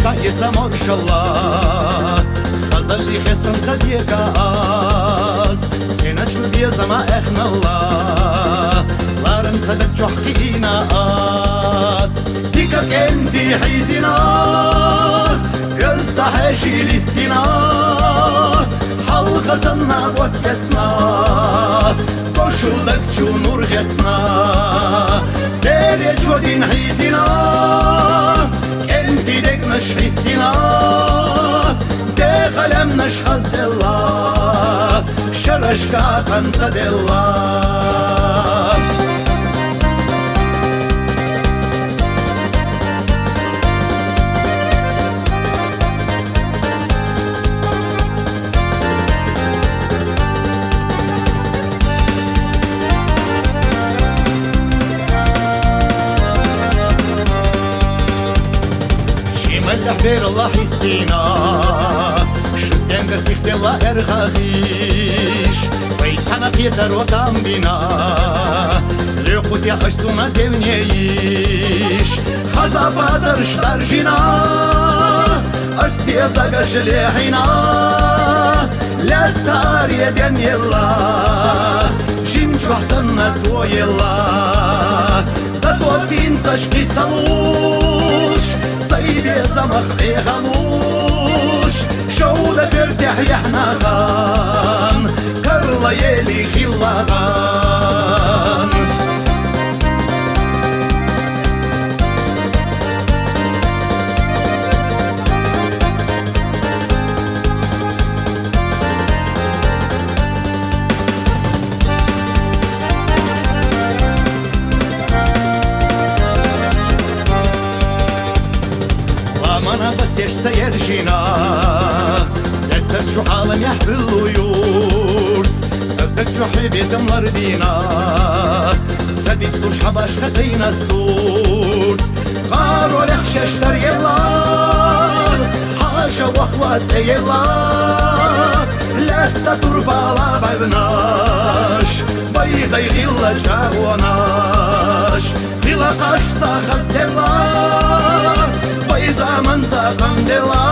مشتاقة مارشالله خزلي خستم صديقة آز سينا شو بيزما اخنا الله لارن صدق جحقينا آز ديكك انتي حيزنا يستحشي لستنا حلقة سنة بوسيتنا بشودك شو نور غتنا ديري شو دين حيزنا انتي ديك مش حيستنا دي مش خزد الله شرشكا تنسد الله بير الله حيستينا شو ستنجا سيخت الله ارخاخيش ويتسانا بيتر وطام بينا لقود يا اشسونا زيونيش خزابا درش درجينا اشسي زاقش ليحينا لا تاري دين الله جيمش وحسنا توي الله دتوتين تشكي سلوش سيدي زمخ غنوش شو ترتاح يحنا غان كرلا يلي خلا غان بس سيرجينا لا شو عالم يحمل اليورد أفدك شو حبي زمر دينا سدي سلوش حباش خدينا السود قارو لخشش تر يلا حاشا واخوات زي الله لا تتربى لا ببناش بيضا يغيلا جاوناش بلا قاش ساخز دلا زمن زخم دلا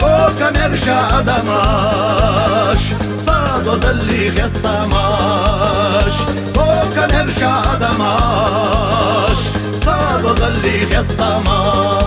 او كمرشا ادماش صادو زلي خستماش او كمرشا ادماش صادو زلي خستماش